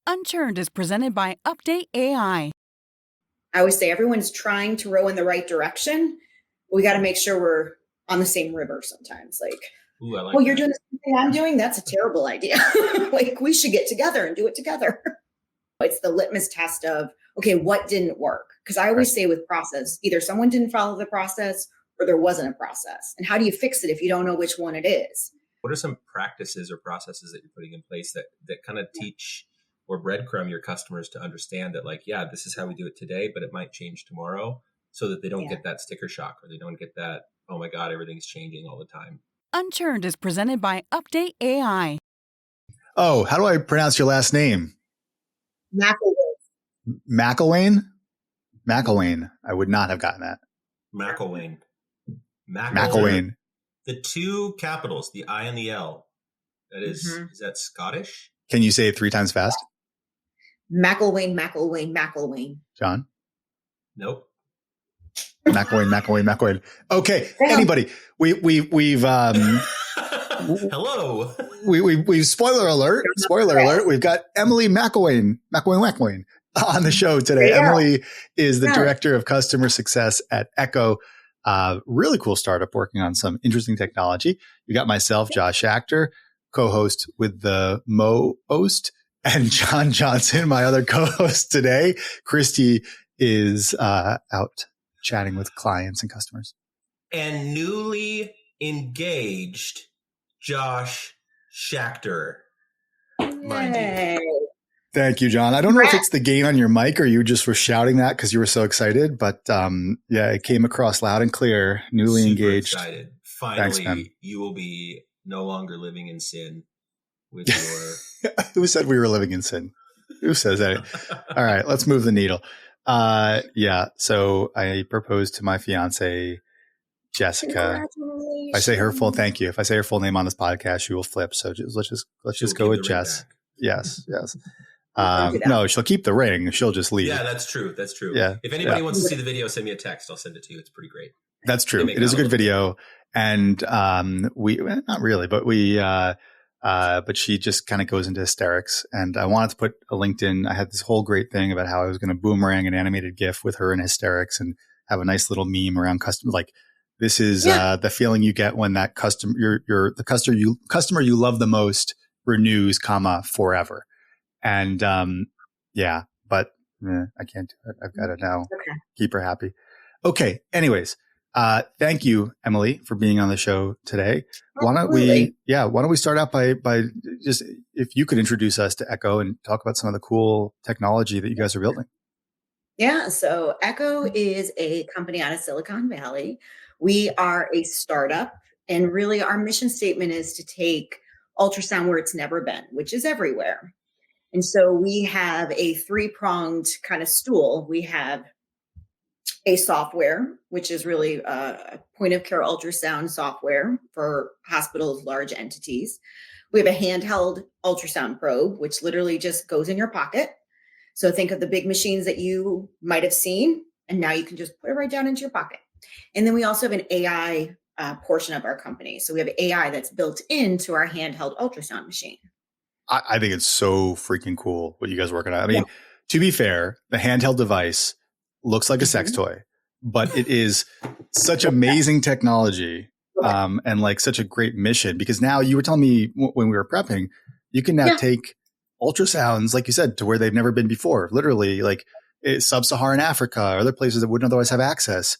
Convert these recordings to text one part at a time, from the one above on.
Unchurned is presented by UpdateAI. I always say everyone's trying to row in the right direction. We got to make sure we're on the same river sometimes. Ooh, I like well, that. you're doing the same thing I'm doing. That's a terrible idea. We should get together and do it together. It's the litmus test of, okay, what didn't work? Because I always say with process, either someone didn't follow the process or there wasn't a process. And how do you fix it if you don't know which one it is? What are some practices or processes that you're putting in place that kind of teach or breadcrumb your customers to understand that, this is how we do it today, but it might change tomorrow, so that they don't get that sticker shock, or they don't get that, oh my God, everything's changing all the time. Unchurned is presented by UpdateAI. Oh, how do I pronounce your last name? McIlwain. McIlwain. I would not have gotten that. McIlwain. The two capitals, the I and the L. That is, Is that Scottish? Can you say it 3 times fast? McIlwain. John? Nope. McIlwain. Okay. Anybody, we've hello. We've spoiler alert. We've got Emily McIlwain on the show today. Emily is the director of customer success at Echo. Really cool startup working on some interesting technology. You got myself, Josh Schachter, co-host with the Mo-host, and Jon Johnson, my other co-host today. Christy is out chatting with clients and customers. And newly engaged Josh Schachter. Thank you, John. I don't know if it's the gain on your mic or you just were shouting that because you were so excited, but it came across loud and clear. Newly Super engaged. Excited. Finally, thanks, you will be no longer living in sin with your... Who said we were living in sin? Who says that? All right, let's move the needle. So I proposed to my fiance, Jessica. If I say her full, thank you. If I say her full name on this podcast, she will flip. So let's just go with Jess. Yes. No, she'll keep the ring. She'll just leave. Yeah, that's true. Yeah. If anybody wants to see the video, send me a text. I'll send it to you. It's pretty great. That's true. It is a good video. And we not really, but but she just kind of goes into hysterics. And I wanted to put a LinkedIn. I had this whole great thing about how I was going to boomerang an animated GIF with her in hysterics and have a nice little meme around customer. Like, this is the feeling you get when that customer, the customer you love the most renews, forever. And but I can't do it. I've got to now keep her happy. Okay. Anyways, thank you, Emily, for being on the show today. Why don't we start out by just, if you could introduce us to Echo and talk about some of the cool technology that you guys are building. Yeah. So Echo is a company out of Silicon Valley. We are a startup, and really our mission statement is to take ultrasound where it's never been, which is everywhere. And so we have a 3-pronged kind of stool. We have a software, which is really a point of care ultrasound software for hospitals, large entities. We have a handheld ultrasound probe, which literally just goes in your pocket. So think of the big machines that you might have seen, and now you can just put it right down into your pocket. And then we also have an AI portion of our company. So we have AI that's built into our handheld ultrasound machine. I think it's so freaking cool what you guys are working on. I mean, to be fair, the handheld device looks like a sex toy, but it is such amazing technology and like such a great mission, because now you were telling me when we were prepping, you can now take ultrasounds, like you said, to where they've never been before, literally like sub-Saharan Africa or other places that wouldn't otherwise have access.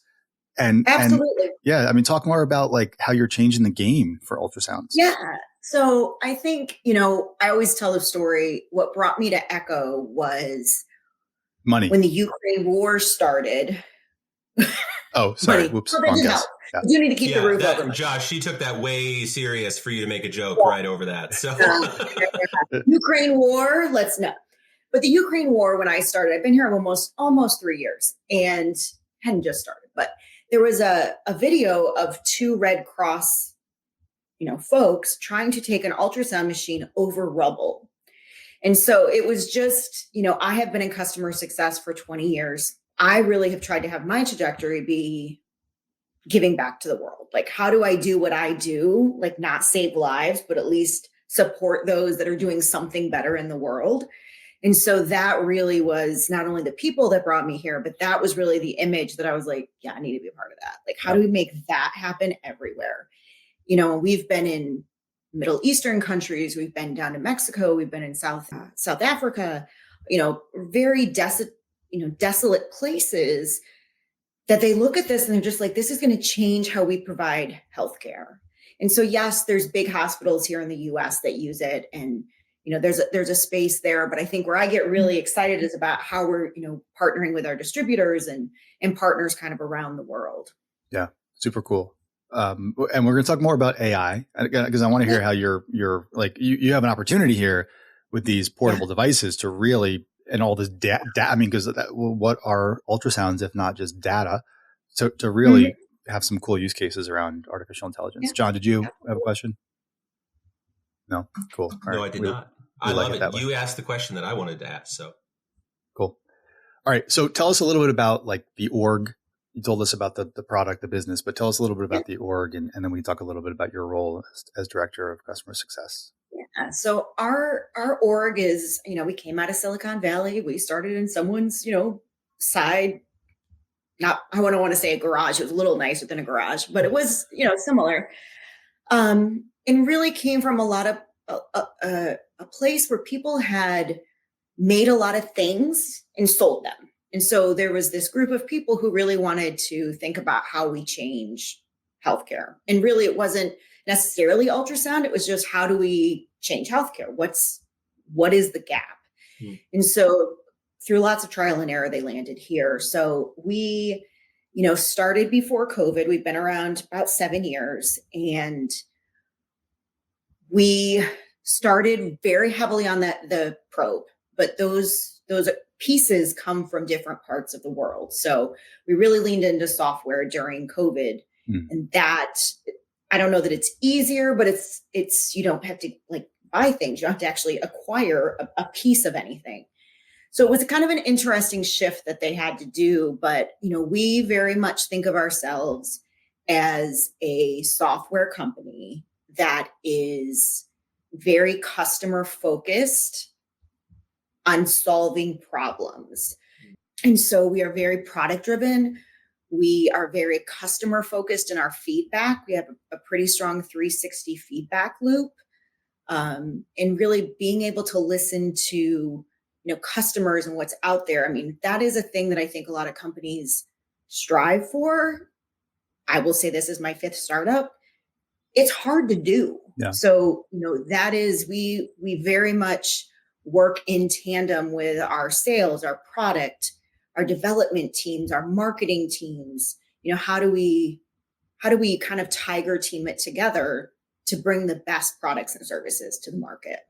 And absolutely. I mean, talk more about like how you're changing the game for ultrasounds. Yeah. So I think, I always tell the story. What brought me to Echo was money. When the Ukraine war started. Oh, sorry. Whoops. Yeah. You need to keep the roof over. Josh, she took that way serious for you to make a joke right over that. So Ukraine war, let's know. But the Ukraine war, when I started, I've been here almost 3 years and hadn't just started, but there was a video of 2 Red Cross folks trying to take an ultrasound machine over rubble. And so it was just, I have been in customer success for 20 years. I really have tried to have my trajectory be giving back to the world. Like, how do I do what I do? Like, not save lives, but at least support those that are doing something better in the world. And so that really was not only the people that brought me here, but that was really the image that I was like, yeah, I need to be a part of that. Like, how do we make that happen everywhere? You know, we've been in Middle Eastern countries, we've been down to Mexico, we've been in South Africa, you know, very desolate places that they look at this and they're just like, this is going to change how we provide healthcare. And so, yes, there's big hospitals here in the US that use it. And, you know, there's a space there. But I think where I get really excited is about how we're, you know, partnering with our distributors and partners kind of around the world. Yeah, super cool. And we're going to talk more about AI because I want to hear how you're like, you have an opportunity here with these portable devices to really, and all this data, I mean, because what are ultrasounds if not just data to really have some cool use cases around artificial intelligence. John, did you have a question? No? Cool. All no, right. I did not. I like love it. You asked the question that I wanted to ask. So cool. All right. So tell us a little bit about like the org. You told us about the product, the business, but tell us a little bit about the org, and then we can talk a little bit about your role as director of customer success. Yeah. So our org is, you know, we came out of Silicon Valley. We started in someone's, you know, side. I wouldn't want to say a garage. It was a little nicer than a garage, but it was, you know, similar. And really came from a lot of a place where people had made a lot of things and sold them. And so there was this group of people who really wanted to think about how we change healthcare. And really, it wasn't necessarily ultrasound. It was just, how do we change healthcare? What is the gap? And so through lots of trial and error, they landed here. So we, you know, started before COVID. We've been around about 7 years, and we started very heavily on the probe, but those pieces come from different parts of the world. So we really leaned into software during COVID, and that, I don't know that it's easier, but it's you don't have to like buy things. You don't have to actually acquire a piece of anything. So it was kind of an interesting shift that they had to do. But, you know, we very much think of ourselves as a software company that is very customer focused on solving problems. And so we are very product driven. We are very customer focused in our feedback. We have a pretty strong 360 feedback loop, and really being able to listen to, you know, customers and what's out there. I mean, that is a thing that I think a lot of companies strive for. I will say this is my 5th startup. It's hard to do. Yeah. So, you know, that is, we very much work in tandem with our sales, our product, our development teams, our marketing teams. You know, how do we kind of tiger team it together to bring the best products and services to the market?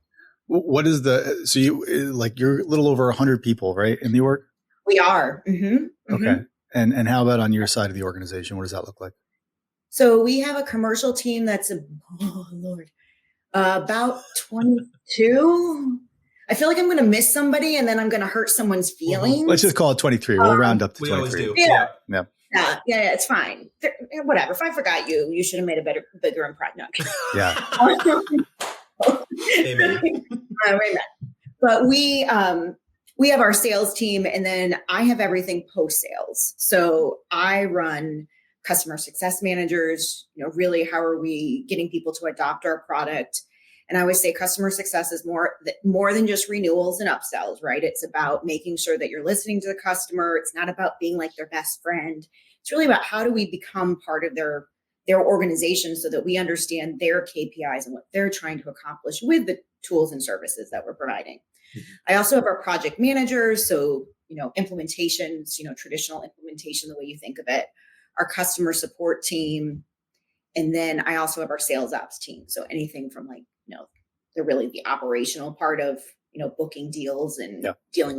What is so you're a little over 100 people, right, in the org? We are. Okay. And how about on your side of the organization? What does that look like? So we have a commercial team that's about 22. I feel like I'm going to miss somebody and then I'm going to hurt someone's feelings. Let's just call it 23. We'll round up to 23. We always do. Yeah, it's fine. Whatever. If I forgot you, you should have made a bigger impression. Yeah. Amen. Amen. But we have our sales team, and then I have everything post sales. So I run customer success managers. You know, really, how are we getting people to adopt our product? And I always say customer success is more than just renewals and upsells, right? It's about making sure that you're listening to the customer. It's not about being like their best friend. It's really about how do we become part of their organization so that we understand their KPIs and what they're trying to accomplish with the tools and services that we're providing. I also have our project managers. So, you know, implementations, you know, traditional implementation, the way you think of it, our customer support team. And then I also have our sales ops team. So anything from like, you know, they're really the operational part of, you know, booking deals and not dealing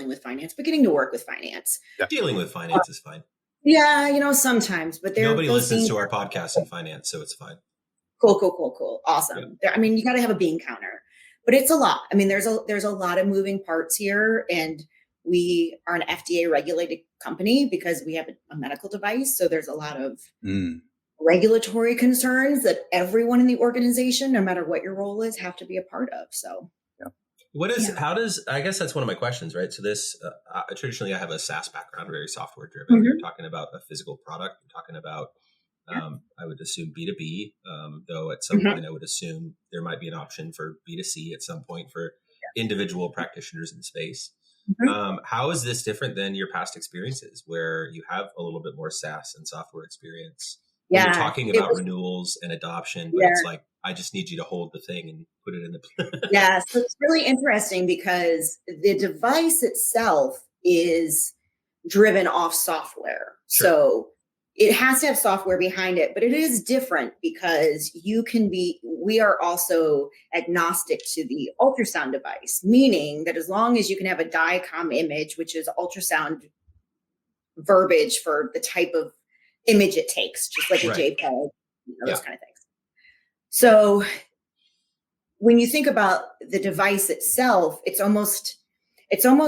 with finance, but getting to work with finance. Yeah. Dealing with finance is fine. Yeah, you know, sometimes, but nobody listens to our podcast in finance, so it's fine. Cool. Awesome. Yeah. I mean, you got to have a bean counter, but it's a lot. I mean, there's a lot of moving parts here, and we are an FDA regulated company because we have a medical device. So there's a lot of regulatory concerns that everyone in the organization, no matter what your role is, have to be a part of. So, How does, I guess that's one of my questions, right? So this, traditionally I have a SaaS background, very software driven. Mm-hmm. You're talking about a physical product. You're talking about, I would assume B2B, though at some point I would assume there might be an option for B2C at some point for individual practitioners in the space. How is this different than your past experiences where you have a little bit more SaaS and software experience? When you're talking about renewals and adoption, but it's like, I just need you to hold the thing and put it in the... Yeah, so it's really interesting because the device itself is driven off software. Sure. So it has to have software behind it, but it is different because we are also agnostic to the ultrasound device, meaning that as long as you can have a DICOM image, which is ultrasound verbiage for the type of image it takes, just like a JPEG, those kind of things. So when you think about the device itself, it's almost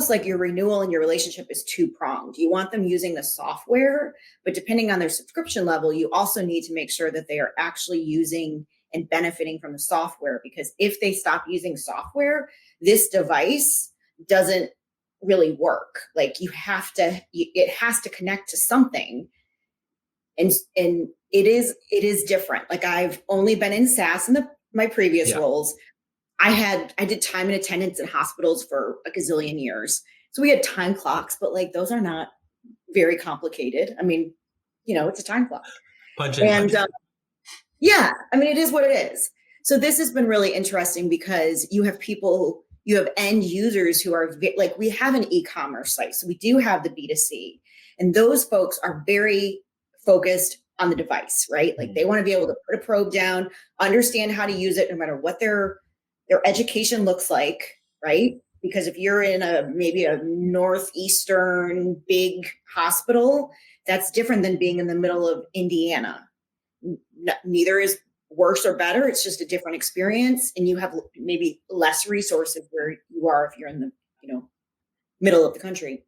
like your renewal and your relationship is two-pronged. You want them using the software, but depending on their subscription level, you also need to make sure that they are actually using and benefiting from the software, because if they stop using software, this device doesn't really work. Like it has to connect to something. And it is different. Like I've only been in SaaS in my previous roles. I did time and attendance in hospitals for a gazillion years. So we had time clocks, but like those are not very complicated. I mean, it's a time clock. Punch in. Yeah, I mean, it is what it is. So this has been really interesting because you have end users who are like, we have an e-commerce site. So we do have the B2C, and those folks are very focused on the device, right? Like they want to be able to put a probe down, understand how to use it, no matter what their education looks like, right? Because if you're in maybe a northeastern big hospital, that's different than being in the middle of Indiana. Neither is worse or better. It's just a different experience, and you have maybe less resources where you are if you're in the middle of the country.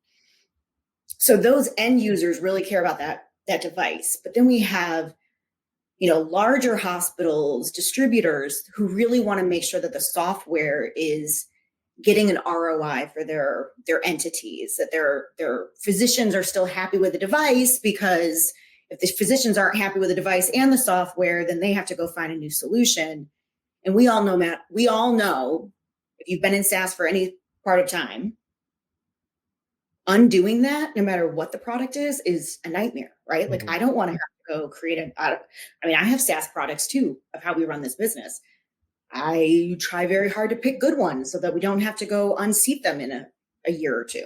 So those end users really care about that device. But then we have larger hospitals, distributors who really want to make sure that the software is getting an ROI for their entities, that their physicians are still happy with the device, because if the physicians aren't happy with the device and the software, then they have to go find a new solution. And we all know, if you've been in SaaS for any part of time, undoing that, no matter what the product is a nightmare, right? Like I don't want to have to go create I have SaaS products too of how we run this business. I try very hard to pick good ones so that we don't have to go unseat them in a year or two.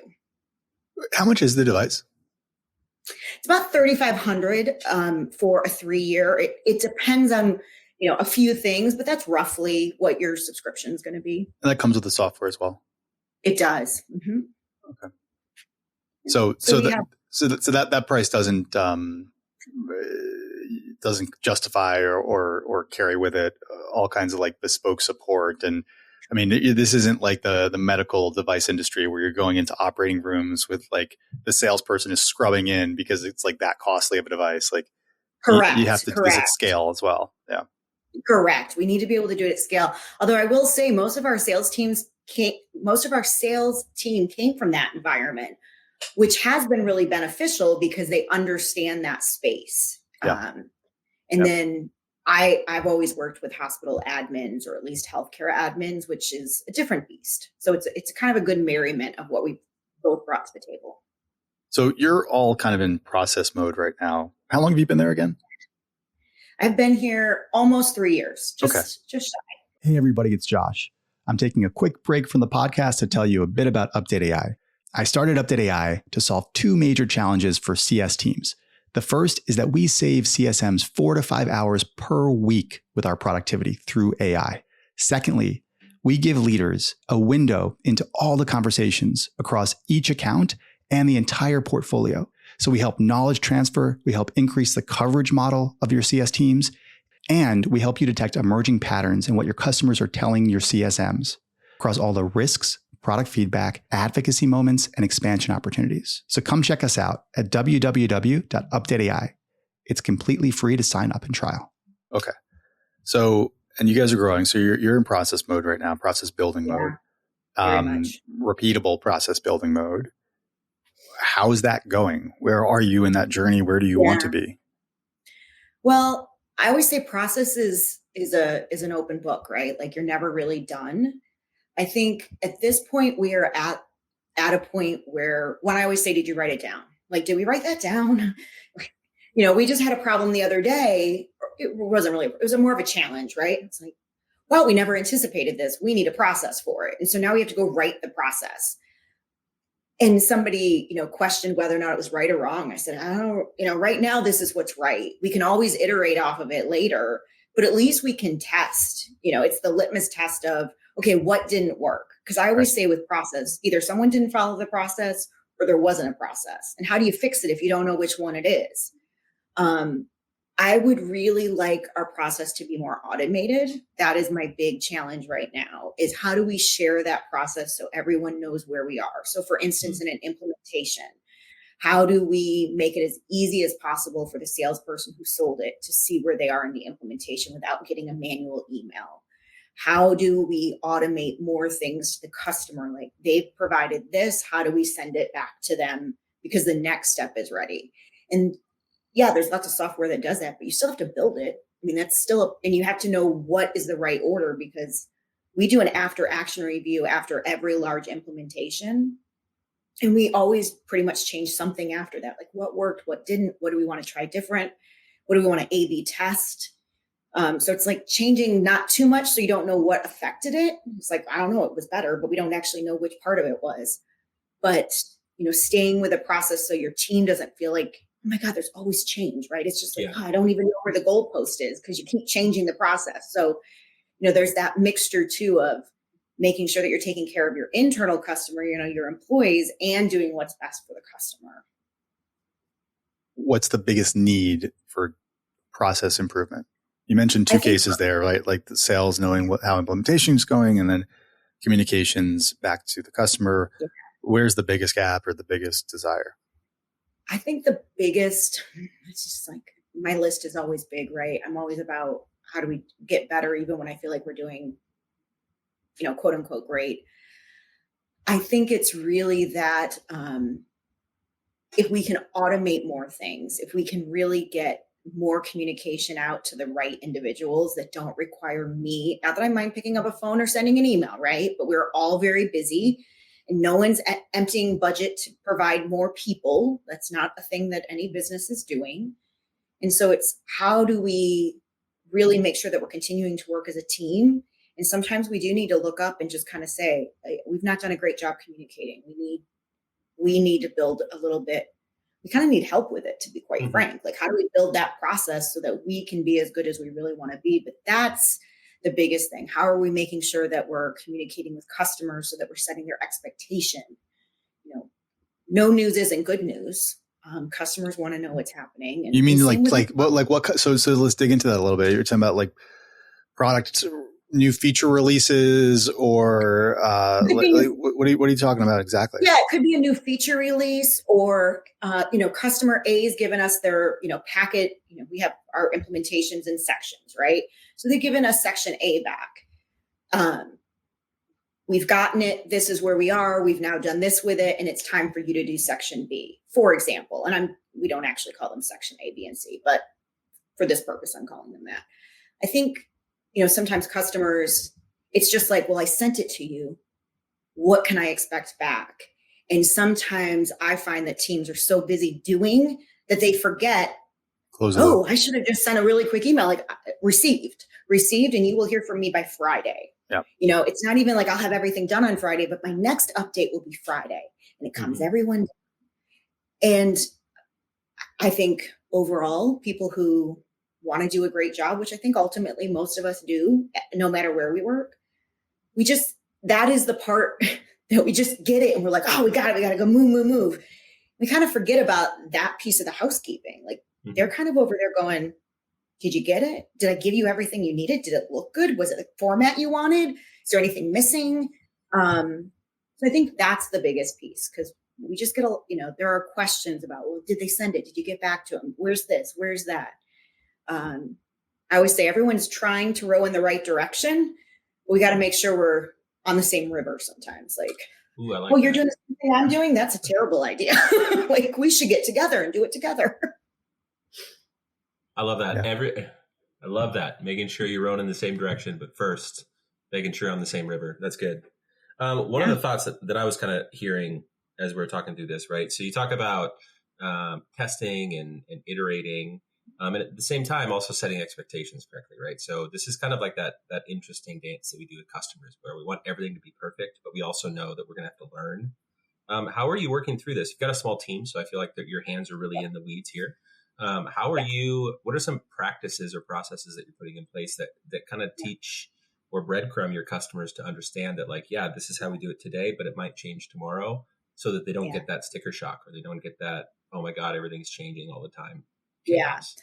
How much is the device? It's about $3,500 for a 3-year. It depends on a few things, but that's roughly what your subscription is going to be. And that comes with the software as well. It does. Mm-hmm. Okay. So that price doesn't justify or carry with it all kinds of like bespoke support. And I mean, this isn't like the medical device industry where you're going into operating rooms with like the salesperson is scrubbing in because it's like that costly of a device. Like correct. You have to do this at scale as well. Yeah. Correct. We need to be able to do it at scale. Although I will say most of our sales team came from that environment, which has been really beneficial because they understand that space. Yeah. Then I've always worked with hospital admins, or at least healthcare admins, which is a different beast. So it's kind of a good merriment of what we both brought to the table. So you're all kind of in process mode right now. How long have you been there again? I've been here almost 3 years. Just shy. Hey everybody, it's Josh. I'm taking a quick break from the podcast to tell you a bit about UpdateAI. I started UpdateAI to solve two major challenges for CS teams. The first is that we save CSMs 4 to 5 hours per week with our productivity through AI. Secondly, we give leaders a window into all the conversations across each account and the entire portfolio. So we help knowledge transfer, we help increase the coverage model of your CS teams, and we help you detect emerging patterns in what your customers are telling your CSMs across all the risks, product feedback, advocacy moments, and expansion opportunities. So come check us out at www.updateai. It's completely free to sign up and trial. Okay. So, and you guys are growing. So you're in process mode right now, process building mode. Very much. repeatable process building mode. How is that going? Where are you in that journey? Where do you want to be? Well, I always say process is an open book, right? Like you're never really done. I think at this point we are at a point where, when I always say, did you write it down? Like, did we write that down? We just had a problem the other day. It was more of a challenge, right? It's like, well, we never anticipated this. We need a process for it. And so now we have to go write the process. And somebody, questioned whether or not it was right or wrong. I said, I don't, right now, this is what's right. We can always iterate off of it later, but at least we can test. It's the litmus test of, okay, what didn't work? Because I always say with process, either someone didn't follow the process or there wasn't a process. And how do you fix it if you don't know which one it is? I would really like our process to be more automated. That is my big challenge right now, is how do we share that process so everyone knows where we are? So for instance, in an implementation, how do we make it as easy as possible for the salesperson who sold it to see where they are in the implementation without getting a manual email? How do we automate more things to the customer? Like, they've provided this, how do we send it back to them because the next step is ready? And yeah, there's lots of software that does that, but you still have to build it. I mean, that's still, and you have to know what is the right order, because we do an after action review after every large implementation. And we always pretty much change something after that. Like, what worked, what didn't, what do we want to try different? What do we want to A/B test? So it's like changing not too much so you don't know what affected it. It's like, I don't know, it was better, but we don't actually know which part of it was. But, staying with a process so your team doesn't feel like, oh my God, there's always change, right? It's just like, I don't even know where the goalpost is because you keep changing the process. So, there's that mixture too of making sure that you're taking care of your internal customer, your employees, and doing what's best for the customer. What's the biggest need for process improvement? You mentioned two cases there, right? Like the sales knowing how implementation is going, and then communications back to the customer. Yeah. Where's the biggest gap or the biggest desire? I think the biggest, it's just like, my list is always big, right? I'm always about how do we get better even when I feel like we're doing, quote unquote, great. I think it's really that if we can automate more things, if we can really get more communication out to the right individuals that don't require me, not that I mind picking up a phone or sending an email, right? But we're all very busy. And no one's emptying budget to provide more people. That's not a thing that any business is doing. And so it's, how do we really make sure that we're continuing to work as a team? And sometimes we do need to look up and just kind of say, we've not done a great job communicating. We need to build a little bit. We kind of need help with it, to be quite frank. Like, how do we build that process so that we can be as good as we really want to be? But that's the biggest thing. How are we making sure that we're communicating with customers so that we're setting their expectation? No news isn't good news. Customers want to know what's happening. And you mean what? So let's dig into that a little bit. You're talking about like product, new feature releases, or what are you talking about exactly? Yeah, it could be a new feature release, or customer A is giving us their packet. We have our implementations in sections, right? So they've given us section A back. We've gotten it. This is where we are. We've now done this with it, and it's time for you to do section B, for example. And we don't actually call them section A, B, and C, but for this purpose, I'm calling them that. I think, sometimes customers, it's just like, well, I sent it to you. What can I expect back? And sometimes I find that teams are so busy doing that they forget, I should have just sent a really quick email, like received, and you will hear from me by Friday. Yeah. It's not even like I'll have everything done on Friday, but my next update will be Friday, and it comes everyone. And I think overall, people who want to do a great job, which I think ultimately most of us do, no matter where we work, that is the part that we just get it. And we're like, we got to go move. We kind of forget about that piece of the housekeeping. Like, they're kind of over there going, did you get it? Did I give you everything you needed? Did it look good? Was it the format you wanted? Is there anything missing? So I think that's the biggest piece, because we just get, there are questions about, well, did they send it? Did you get back to them? Where's this? Where's that? I always say everyone's trying to row in the right direction. We got to make sure we're on the same river sometimes. Like, Ooh, I like well, you're that. doing the same thing I'm doing. That's a terrible idea. Like, we should get together and do it together. I love that. Yeah. I love that. Making sure you're rowing in the same direction, but first making sure you're on the same river. That's good. One of the thoughts that I was kind of hearing as we were talking through this, right? So you talk about testing and iterating, and at the same time also setting expectations correctly, right? So this is kind of like that interesting dance that we do with customers, where we want everything to be perfect, but we also know that we're going to have to learn. How are you working through this? You've got a small team, so I feel like that your hands are really in the weeds here. How are you? What are some practices or processes that you're putting in place that kind of teach or breadcrumb your customers to understand that, like, yeah, this is how we do it today, but it might change tomorrow, so that they don't get that sticker shock, or they don't get that, oh my God, everything's changing all the time chaos?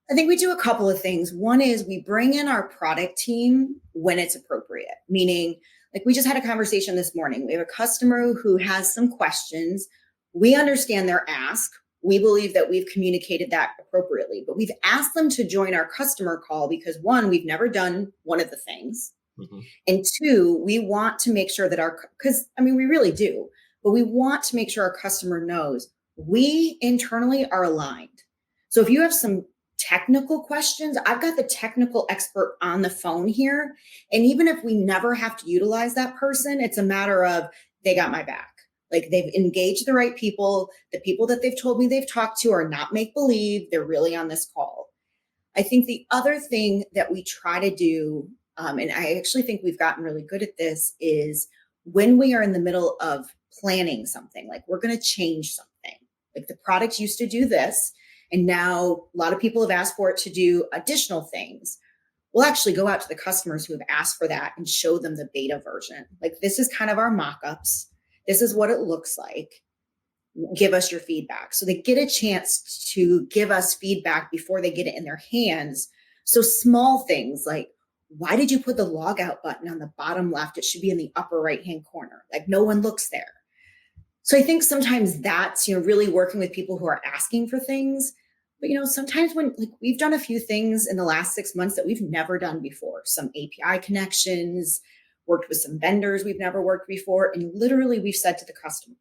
I think we do a couple of things. One is we bring in our product team when it's appropriate, meaning, like, we just had a conversation this morning. We have a customer who has some questions. We understand their ask. We believe that we've communicated that appropriately, but we've asked them to join our customer call because, one, we've never done one of the things. Mm-hmm. And two, we want to make sure that because we really do, but we want to make sure our customer knows we internally are aligned. So if you have some technical questions, I've got the technical expert on the phone here. And even if we never have to utilize that person, it's a matter of they got my back. Like, they've engaged the right people. The people that they've told me they've talked to are not make believe. They're really on this call. I think the other thing that we try to do, and I actually think we've gotten really good at this, is when we are in the middle of planning something, like we're going to change something, like the product used to do this, and now a lot of people have asked for it to do additional things. We'll actually go out to the customers who have asked for that and show them the beta version. Like, this is kind of our mock-ups. This is what it looks like. Give us your feedback. So they get a chance to give us feedback before they get it in their hands. So small things like, why did you put the log out button on the bottom left? It should be in the upper right-hand corner. Like, no one looks there. So I think sometimes that's, really working with people who are asking for things. But, sometimes when, like, we've done a few things in the last 6 months that we've never done before, some API connections, worked with some vendors we've never worked before. And literally we've said to the customer,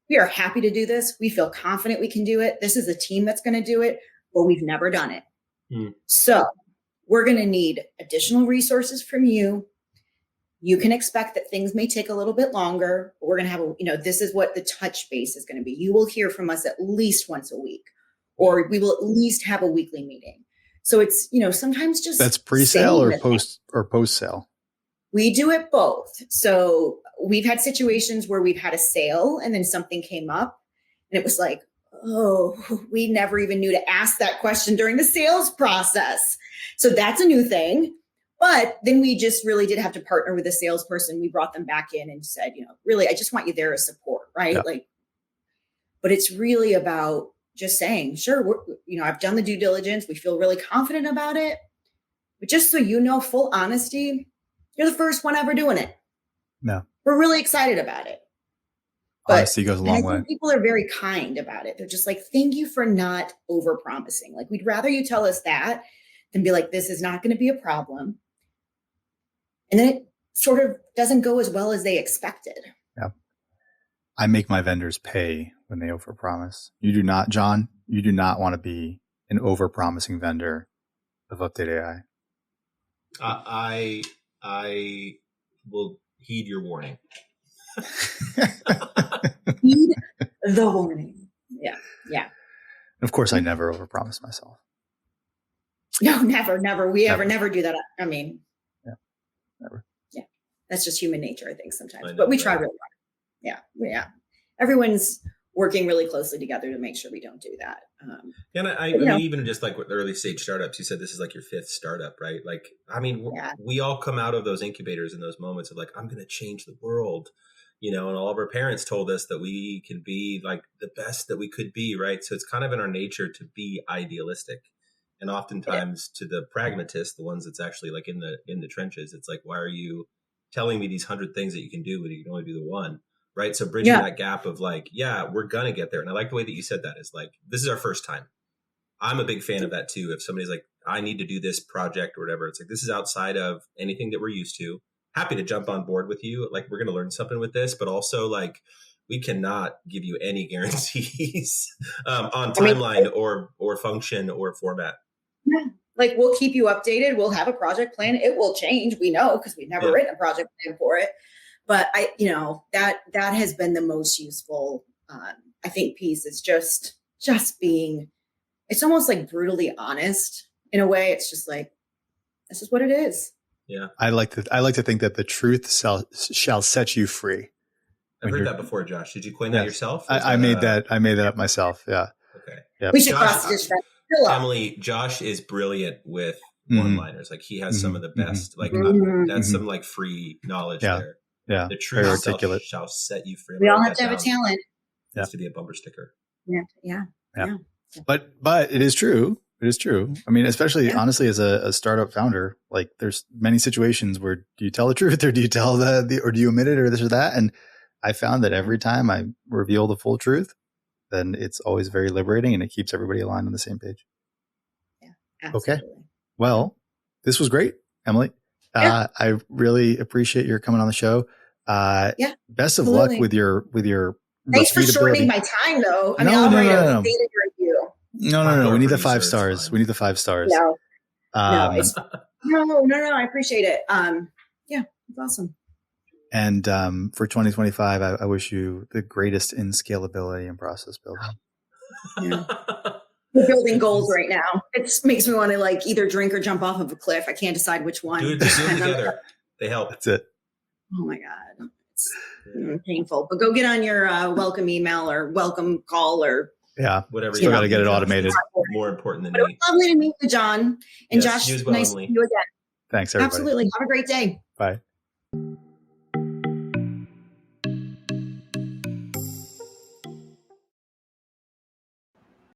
we are happy to do this. We feel confident we can do it. This is a team that's going to do it, but we've never done it. So we're going to need additional resources from you. You can expect that things may take a little bit longer. But we're going to have this is what the touch base is going to be. You will hear from us at least once a week, or we will at least have a weekly meeting. So it's, sometimes just that's pre-sale or post-sale. We do it both. So we've had situations where we've had a sale and then something came up and it was like, oh, we never even knew to ask that question during the sales process. So that's a new thing. But then we just really did have to partner with a salesperson. We brought them back in and said, really, I just want you there as support, right? Yeah. But it's really about just saying, sure, I've done the due diligence. We feel really confident about it. But just so full honesty, you're the first one ever doing it. No. We're really excited about it. But honesty goes a long way. People are very kind about it. They're just like, thank you for not over-promising. Like, we'd rather you tell us that than be like, this is not going to be a problem. And then it sort of doesn't go as well as they expected. Yeah. I make my vendors pay when they overpromise. You do not, John. You do not want to be an overpromising vendor of UpdateAI. I will heed your warning. Heed the warning. Yeah. Yeah. Of course, I never overpromise myself. No, never. We never do that. Never. Yeah. That's just human nature, I think, sometimes. But we try really hard. Yeah. Everyone's working really closely together to make sure we don't do that. And I mean, even just like with early stage startups, you said this is like your 5th startup, right? Like, we all come out of those incubators in those moments of like, I'm going to change the world, and all of our parents told us that we can be like the best that we could be, right? So it's kind of in our nature to be idealistic. And oftentimes to the pragmatists, the ones that's actually like in the trenches, it's like, why are you telling me these 100 things that you can do when you can only do the one? Right. So bridging that gap of like, we're going to get there. And I like the way that you said that is like, this is our first time. I'm a big fan of that too. If somebody's like, I need to do this project or whatever, it's like, this is outside of anything that we're used to. happy to jump on board with you. Like, we're going to learn something with this, but also like, we cannot give you any guarantees on timeline or function or format. Yeah. Like, we'll keep you updated. We'll have a project plan. It will change. We know, because we've never written a project plan for it. But that has been the most useful, I think, piece. It's just being, it's almost like brutally honest in a way. It's just like, this is what it is. Yeah. I like to think that the truth shall set you free. I've heard that before, Josh. Did you coin that yourself? I made that up myself. Yeah. Okay. Yep. We should cross this. Emily, Josh is brilliant with one-liners. Like, he has some of the best. Like, that's some like free knowledge there. Yeah. The truth shall set you free. We all have to have a talent. It has to be a bumper sticker. Yeah. But it is true. It is true. I mean, especially honestly, as a startup founder, like, there's many situations where do you tell the truth, or do you tell or do you omit it, or this or that? And I found that every time I reveal the full truth, then it's always very liberating, and it keeps everybody aligned on the same page. Yeah. Absolutely. Okay. Well, this was great, Emily. I really appreciate your coming on the show. Best of luck with your Thanks for shortening my time, though. I mean, I'll write a data review. No. We need the 5 stars. We need the 5 stars. No. No. I appreciate it. It's awesome. And for 2025, I wish you the greatest in scalability and process building. Yeah. We're building goals right now. It makes me want to like either drink or jump off of a cliff. I can't decide which one. Do it together. They help. That's it. Oh my God. It's painful. But go get on your welcome email or welcome call or whatever. You got to get it automated. More important than me. It was lovely to meet you, John. And Josh, well, nice to meet you again. Thanks, everybody. Absolutely. Have a great day. Bye.